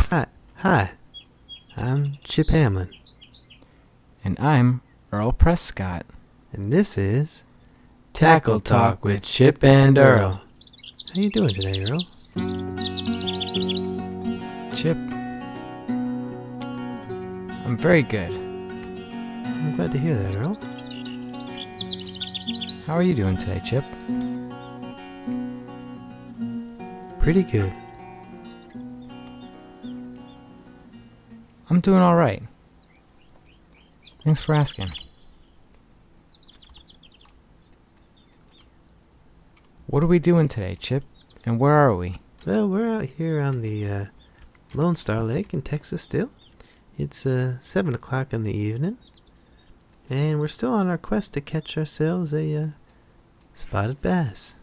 Hi, I'm Chip Hamlin, And I'm Earl Prescott. and this is Tackle Talk with Chip and Earl. How you doing today, Earl? Chip, I'm very good. I'm glad to hear that, Earl. How are you doing today, Chip? Pretty good. I'm doing all right. Thanks for asking. What are we doing today, Chip? And where are we? Well, we're out here on the Lone Star Lake in Texas still. It's 7 o'clock in the evening, and we're still on our quest to catch ourselves a spotted bass.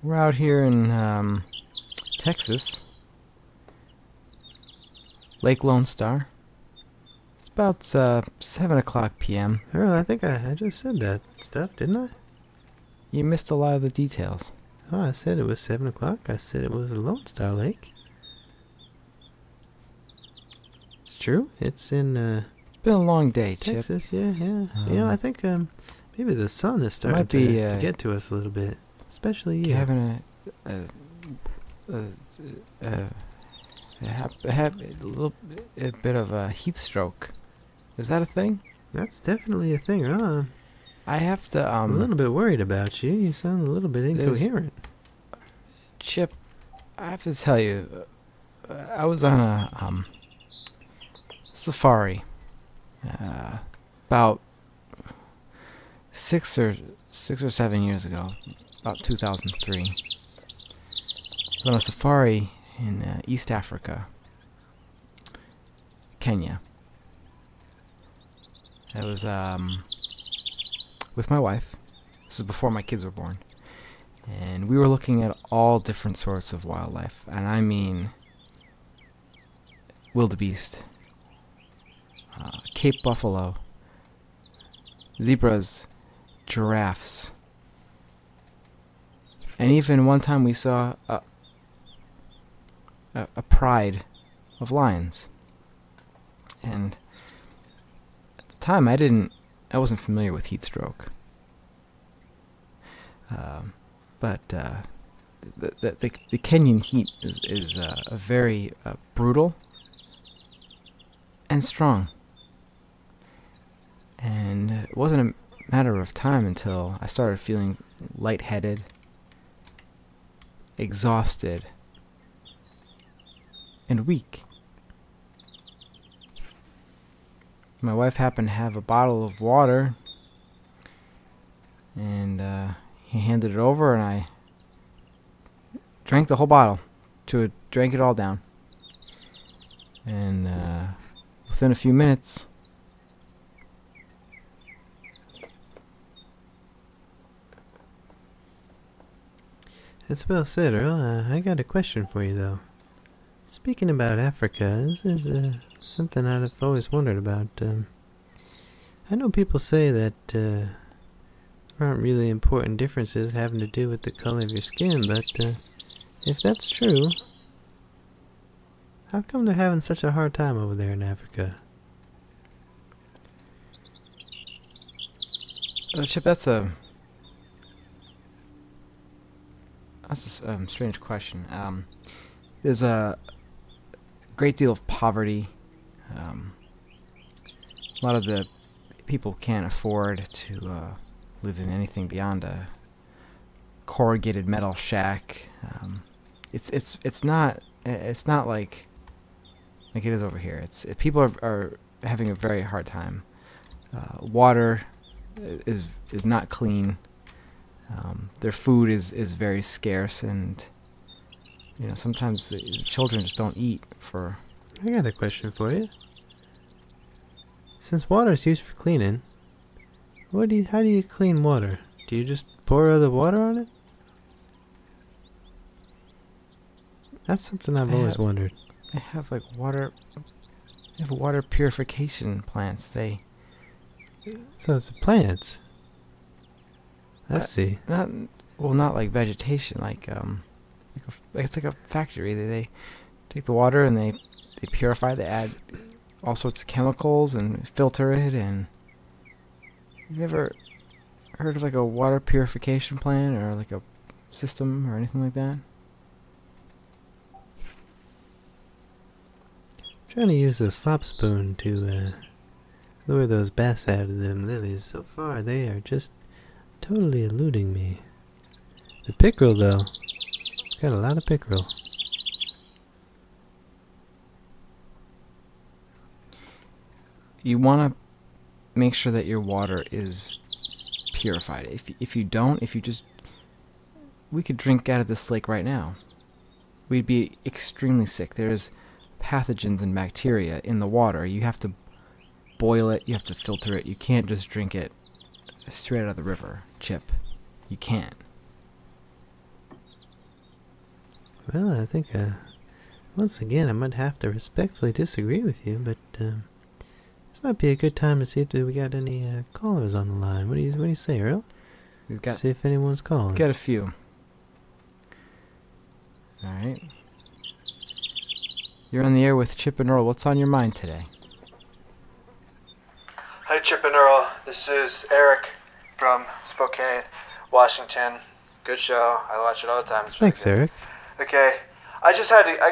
We're out here in Texas, Lake Lone Star. It's about 7 o'clock p.m. Earl, I think I just said that stuff, didn't I? You missed a lot of the details. Oh, I said it was 7 o'clock. I said it was a Lone Star Lake. It's true. It's in It's been a long day, Chip. Texas, yeah. I think maybe the sun is starting might be, to get to us a little bit, especially you. Having a bit of a heat stroke. Is that a thing? That's definitely a thing, huh? I have to I'm a little bit worried about you. You sound a little bit incoherent. Chip, I have to tell you, I was on a safari about 6 or 7 years ago, about 2003. I was on a safari in East Africa, Kenya. I was with my wife. This was before my kids were born. And we were looking at all different sorts of wildlife. And I mean wildebeest, Cape buffalo, zebras, giraffes. And even one time we saw a pride of lions. And at the time I wasn't familiar with heat stroke. But the Kenyan heat is a very brutal and strong. And it wasn't a matter of time until I started feeling lightheaded, exhausted, and weak. My wife happened to have a bottle of water, and he handed it over, and I drank the whole bottle, drank it all down. And within a few minutes, That's well said, Earl. I got a question for you, though. Speaking about Africa, this is something I've always wondered about. I know people say that there aren't really important differences having to do with the color of your skin, but if that's true, how come they're having such a hard time over there in Africa? Chip, that's a strange question. There's a great deal of poverty. A lot of the people can't afford to live in anything beyond a corrugated metal shack. It's not like it is over here. People are having a very hard time. Water is not clean. Their food is very scarce, and sometimes the children just don't eat for. I got a question for you. Since water is used for cleaning, how do you clean water? Do you just pour other water on it? That's something I've always wondered. They have water purification plants. So it's plants. I see. Not like vegetation. It's like a factory. They take the water and they purify. They add all sorts of chemicals and filter it. And you ever heard of like a water purification plant or like a system or anything like that? Trying to use a slop spoon to lure those bass out of them lilies. So far, they are just totally eluding me. The pickerel, though, got a lot of pickerel. You want to make sure that your water is purified. If you don't, we could drink out of this lake right now. We'd be extremely sick. There's pathogens and bacteria in the water. You have to boil it. You have to filter it. You can't just drink it straight out of the river, Chip. You can't. Well, I think, once again, I might have to respectfully disagree with you, but, this might be a good time to see if we got any, callers on the line. What do you say, Earl? We've got See if anyone's calling. a few. All right. You're on the air with Chip and Earl. What's on your mind today? Hi, Chip and Earl. This is Eric from Spokane, Washington. Good show. I watch it all the time. It's really Thanks, good. Eric. Okay. I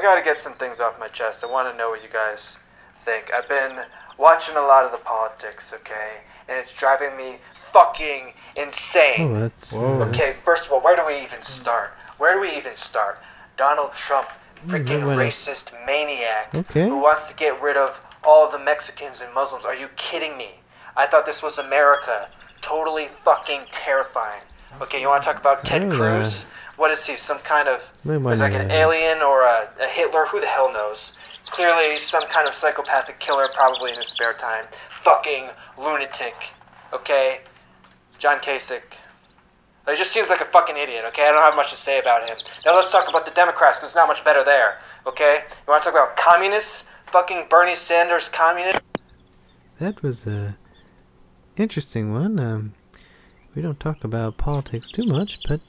gotta get some things off my chest. I want to know what you guys think. I've been watching a lot of the politics, okay? And it's driving me fucking insane. Oh, that's... Okay, first of all, where do we even start? Donald Trump, freaking no, racist maniac Okay. who wants to get rid of all the Mexicans and Muslims. Are you kidding me? I thought this was America. Totally fucking terrifying. Okay, you want to talk about Ted Well, Cruz? What is he, some kind of... might He's like an wanna- alien or a Hitler? Who the hell knows? Clearly some kind of psychopathic killer, probably in his spare time. Fucking lunatic. Okay? John Kasich. He just seems like a fucking idiot, okay? I don't have much to say about him. Now let's talk about the Democrats, because it's not much better there, okay? You want to talk about communists? Fucking Bernie Sanders communist? That was a interesting one. We don't talk about politics too much, but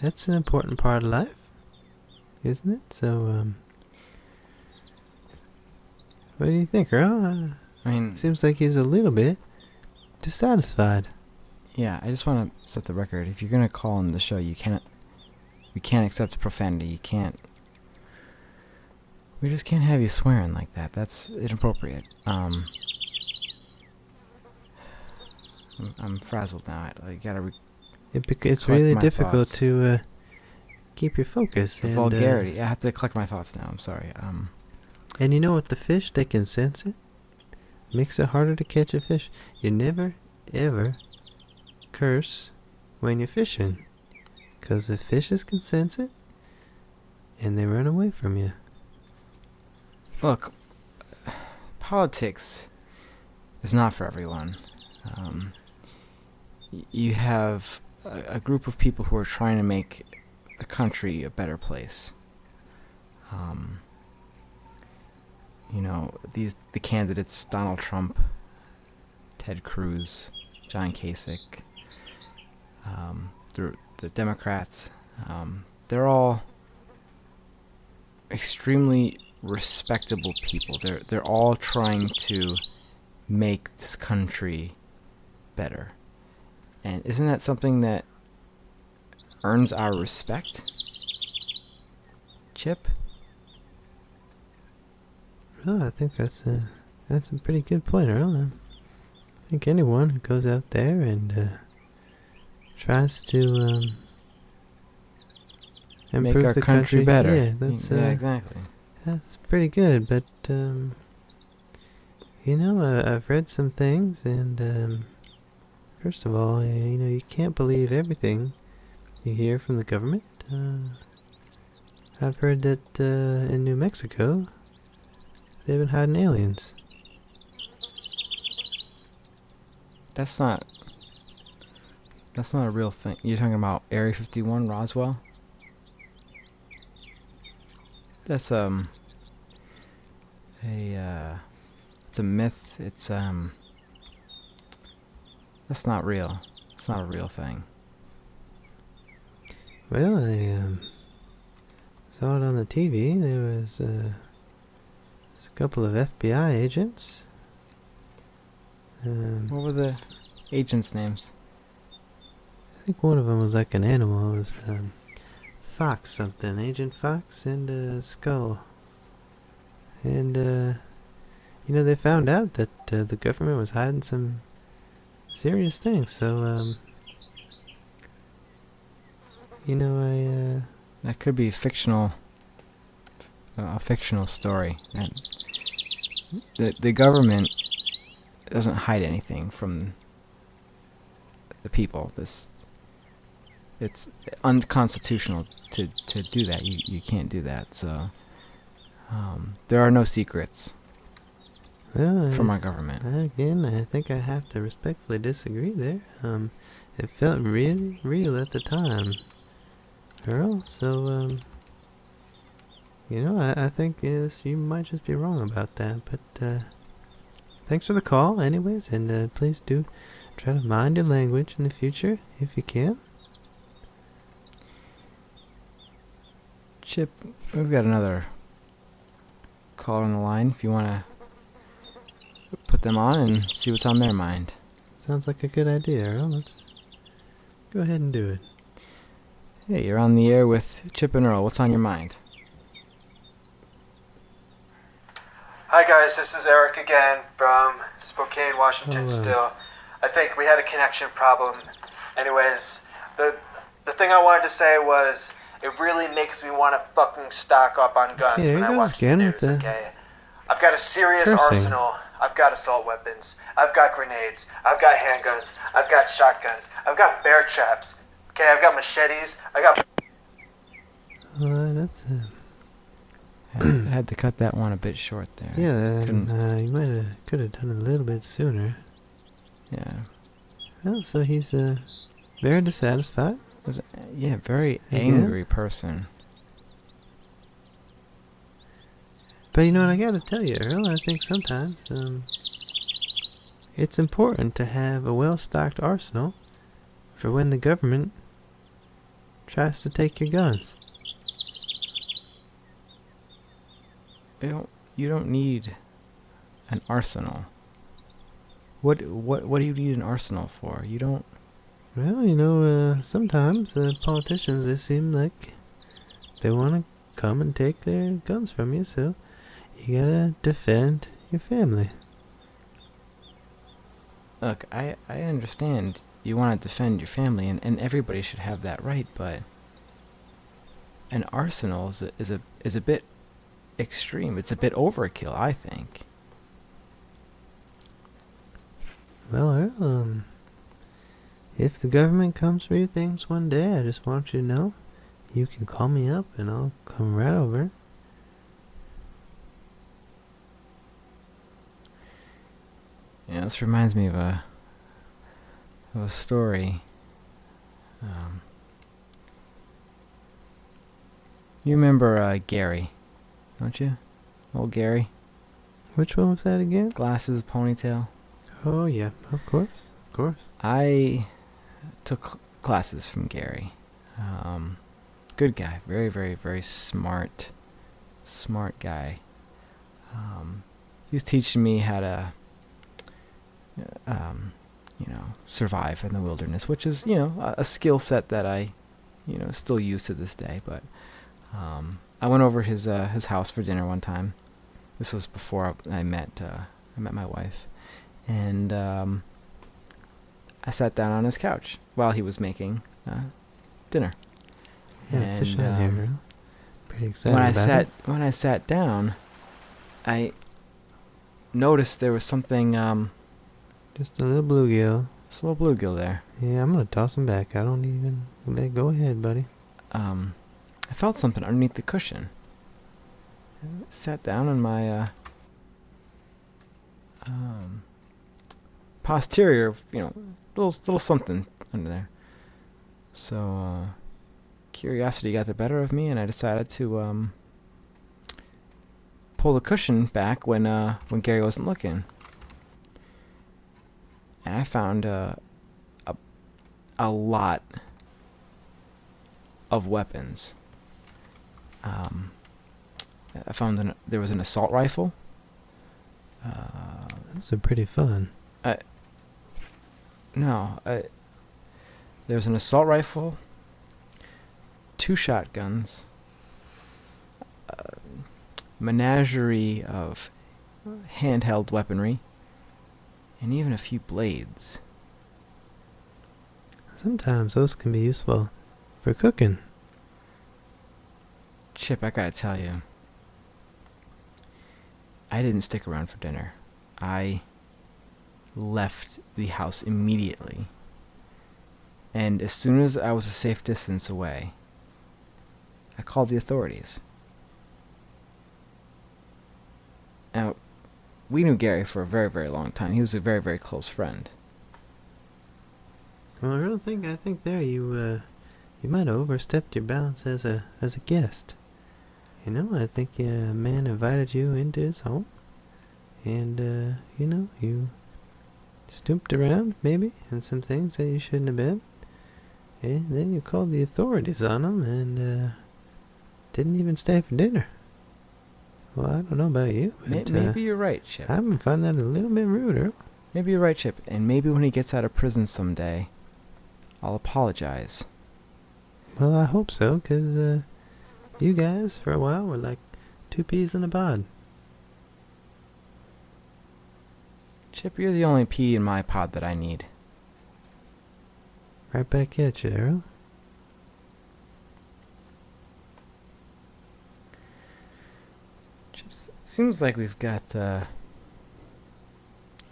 that's an important part of life, isn't it? So, what do you think, Earl? I mean, Seems like he's a little bit dissatisfied. yeah, I just want to set the record. If you're going to call on the show, we can't accept profanity. You can't. We just can't have you swearing like that. That's inappropriate. I'm frazzled now. I gotta It's collect really my difficult thoughts. to keep your focus. The and, vulgarity. I have to collect my thoughts now. I'm sorry. And you know what? The fish, they can sense it. Makes it harder to catch a fish. You never, ever curse when you're fishing. Because the fishes can sense it. And they run away from you. Look, politics is not for everyone. You have a group of people who are trying to make the country a better place. You know, the candidates, Donald Trump, Ted Cruz, John Kasich, the Democrats, they're all extremely respectable people. They're all trying to make this country better. And isn't that something that earns our respect? Chip? Well, I think that's a pretty good point, Earl. I think anyone who goes out there and tries to Make improve our the country better. Yeah, that's exactly. that's pretty good. But you know, I've read some things, and first of all, you can't believe everything you hear from the government. I've heard that in New Mexico, they've been hiding aliens. That's not a real thing. You're talking about Area 51, Roswell? That's it's a myth. It's that's not real. It's not a real thing. Well, saw it on the TV. There was a couple of FBI agents. What were the agents' names? I think one of them was like an animal. It was Fox something, Agent Fox, and Skull. And they found out that the government was hiding some serious things. So That could be a fictional story. And the government doesn't hide anything from the people. It's unconstitutional to do that. You can't do that. So there are no secrets from our government. Again, I think I have to respectfully disagree there. It felt really real at the time, Earl. So I think you might just be wrong about that. But thanks for the call, anyways, and please do try to mind your language in the future if you can. Chip, we've got another caller on the line. If you want to put them on and see what's on their mind. Sounds like a good idea, Earl. Let's go ahead and do it. Hey, you're on the air with Chip and Earl. What's on your mind? Hi guys, this is Eric again from Spokane, Washington. Hello. Still, I think we had a connection problem. Anyways, the thing I wanted to say was, it really makes me want to fucking stock up on guns Okay, when I there watch goes the again news. with the Okay, I've got a serious cursing. arsenal. I've got assault weapons. I've got grenades. I've got handguns. I've got shotguns. I've got bear traps. Okay, I've got machetes. I got. That's I had to cut that one a bit short there. yeah. Couldn't- You could have done it a little bit sooner. Yeah. Well, so he's very dissatisfied. Very Again? angry person. But you know what I gotta tell you, Earl, I think sometimes it's important to have a well-stocked arsenal for when the government tries to take your guns. You don't need an arsenal. What do you need an arsenal for? You don't. Well, sometimes politicians, they seem like they want to come and take their guns from you, so you gotta defend your family. Look, I understand you want to defend your family, and everybody should have that right, but an arsenal is a bit extreme. It's a bit overkill, I think. Well, Earl, if the government comes for your things one day, I just want you to know, you can call me up and I'll come right over. Yeah, this reminds me of a story. You remember Gary, don't you? Old Gary. Which one was that again? Glasses, ponytail. Oh, yeah, of course, of course. I took classes from Gary. Good guy. Very, very, very smart guy. He was teaching me how to survive in the wilderness, which is, a skill set that I, still use to this day. But I went over his house for dinner one time. This was before I met my wife, and I sat down on his couch while he was making dinner. Yeah, And fish out here, Earl. Pretty excited about it. when I sat down, I noticed there was something. Just a little bluegill. It's a little bluegill there. Yeah, I'm gonna toss him back. I don't even... Go ahead, buddy. I felt something underneath the cushion. I sat down on my posterior, little something under there. So curiosity got the better of me, and I decided to pull the cushion back when Gary wasn't looking. And I found a lot of weapons. I found there was an assault rifle. Those are pretty fun. No, there was an assault rifle, 2 shotguns, menagerie of handheld weaponry, and even a few blades. Sometimes those can be useful for cooking. Chip, I gotta tell you, I didn't stick around for dinner. I left the house immediately. And as soon as I was a safe distance away, I called the authorities. Now, we knew Gary for a very, very long time. He was a very, very close friend. Well, I think there you might have overstepped your bounds as a guest. You know, I think a man invited you into his home, and you stooped around maybe in some things that you shouldn't have been, and then you called the authorities on him and didn't even stay for dinner. Well, I don't know about you, but Maybe you're right, Chip. I would find that a little bit rude, Earl. Maybe you're right, Chip. And maybe when he gets out of prison someday, I'll apologize. Well, I hope so, 'cause you guys, for a while, were like 2 peas in a pod. Chip, you're the only pea in my pod that I need. Right back at you, Earl. Chip, seems like we've got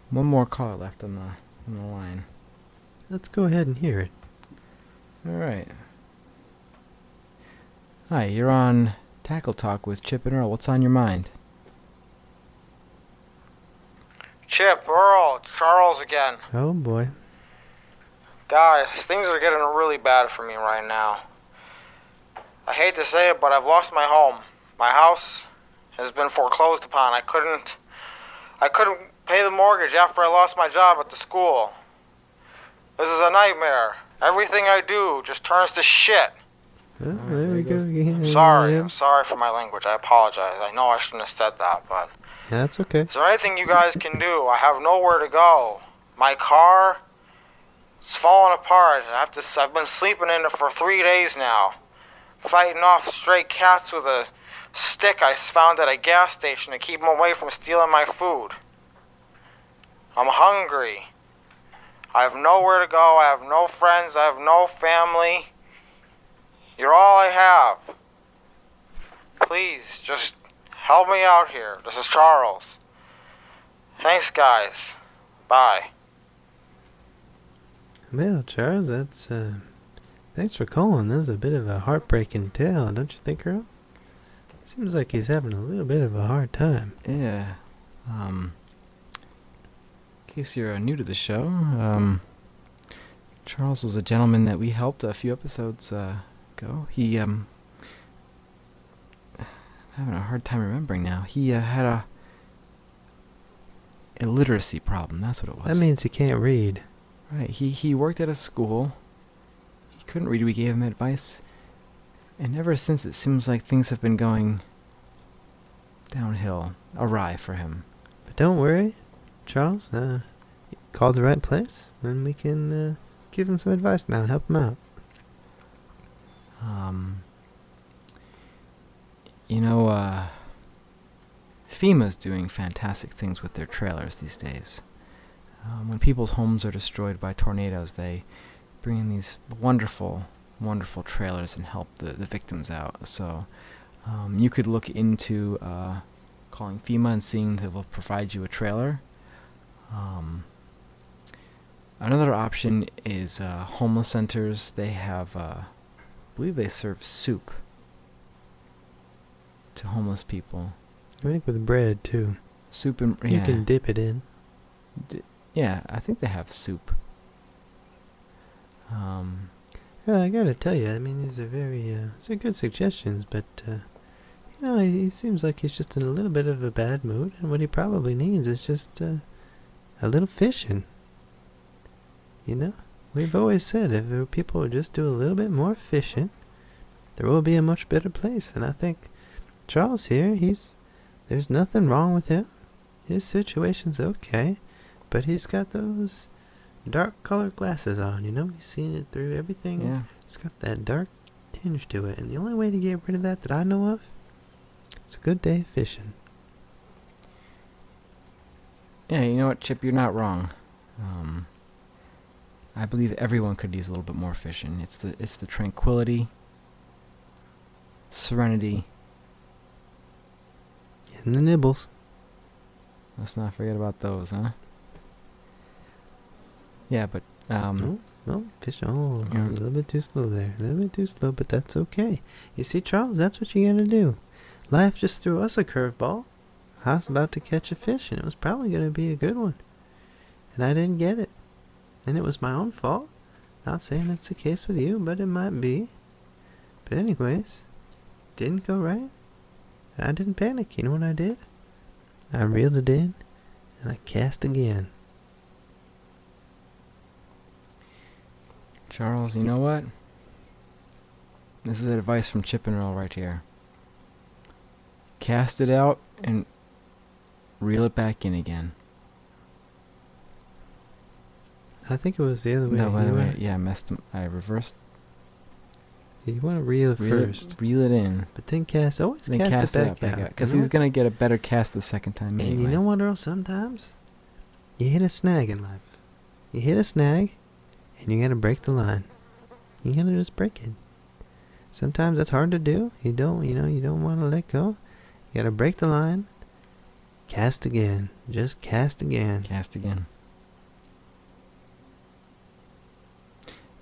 one more caller left on the line. Let's go ahead and hear it. All right. Hi, you're on Tackle Talk with Chip and Earl. What's on your mind? Chip, Earl, it's Charles again. Oh boy. Guys, things are getting really bad for me right now. I hate to say it, but I've lost my home. My house has been foreclosed upon. I couldn't pay the mortgage after I lost my job at the school. This is a nightmare. Everything I do just turns to shit. Well, there we go again. I'm sorry for my language. I apologize. I know I shouldn't have said that, but That's okay. is there anything you guys can do? I have nowhere to go. My car is falling apart. I've been sleeping in it for 3 days now. Fighting off stray cats with a stick I found at a gas station to keep them away from stealing my food. I'm hungry. I have nowhere to go. I have no friends. I have no family. You're all I have. Please, just help me out here. This is Charles. Thanks, guys. Bye. Well, Charles, that's thanks for calling. This is a bit of a heartbreaking tale, don't you think, Earl? Seems like he's having a little bit of a hard time. Yeah. In case you're new to the show, Charles was a gentleman that we helped a few episodes ago. He I'm having a hard time remembering now. He had a illiteracy problem. That's what it was. That means he can't read. Right. He worked at a school. He couldn't read. We gave him advice, and ever since it seems like things have been going downhill, awry for him. But don't worry, Charles. You called the right place, and we can give him some advice now and help him out. FEMA's doing fantastic things with their trailers these days. When people's homes are destroyed by tornadoes, they bring in these wonderful, wonderful trailers and help the victims out. So you could look into calling FEMA and seeing if they'll provide you a trailer. Another option is homeless centers. They have, I believe they serve soup to homeless people. I think with bread, too. Soup and, You can dip it in. Yeah, I think they have soup. Yeah, I gotta tell you, I mean, these are they're good suggestions, but, he seems like he's just in a little bit of a bad mood, and what he probably needs is just, a little fishing. You know? We've always said if people would just do a little bit more fishing, the world would be a much better place. And I think Charles here, there's nothing wrong with him. His situation's okay, but he's got those dark colored glasses on, you know? He's seen it through everything. Yeah. It's got that dark tinge to it. And the only way to get rid of that I know of, it's a good day of fishing. Yeah, you know what, Chip, you're not wrong. I believe everyone could use a little bit more fishing. It's the tranquility, serenity. And the nibbles. Let's not forget about those, huh? Yeah, but No, fish. Oh, I Yeah. was a little bit too slow there. A little bit too slow, but that's okay. You see, Charles, that's what you gotta do. Life just threw us a curveball. I was about to catch a fish, and it was probably gonna be a good one. And I didn't get it. And it was my own fault. Not saying that's the case with you, but it might be. But anyways, didn't go right. I didn't panic. You know what I did? I reeled it in, and I cast again. Charles, you know what? This is advice from Chip and Earl right here. Cast it out and reel it back in again. I think it was the other way. No, by the You way, wanna- yeah, I reversed. You want to reel it first, Reel it in. but then always Then cast it back out. Because you know? he's going to get a better cast the second time And anyway. you know what, Earl? Sometimes you hit a snag in life. You hit a snag, and you gotta break the line. You gotta just break it. Sometimes that's hard to do. You don't want to let go. You gotta break the line. Cast again. Just cast again. Cast again.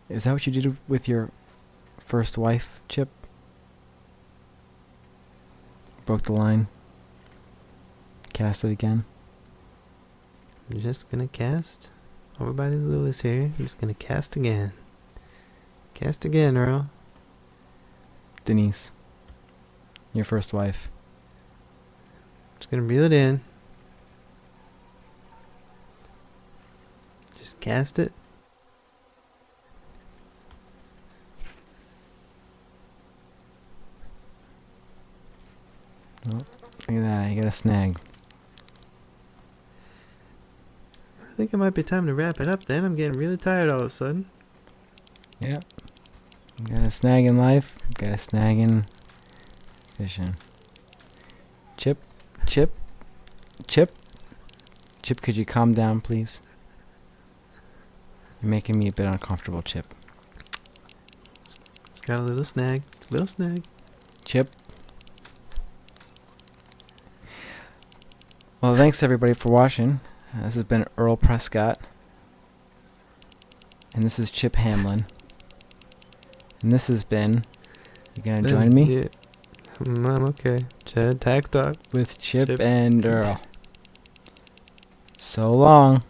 Is that what you did with your first wife, Chip? Broke the line. Cast it again. I'm just gonna cast over by these lilies here. I'm just gonna cast again. Cast again, Earl. Denise. Your first wife. Just gonna reel it in. Just cast it. Oh, look at that. You got a snag. I think it might be time to wrap it up then. I'm getting really tired all of a sudden. Yeah. You got a snag in life. You got a snag in fishing. Chip. Chip. Chip. Chip, could you calm down, please? You're making me a bit uncomfortable, Chip. It's got a little snag. It's a little snag. Chip. Well, thanks everybody for watching. This has been Earl Prescott. And this is Chip Hamlin. And this has been... You gonna join me? Yeah. I'm okay. Chad, Tack Talk. With Chip Chip. and Earl. So long.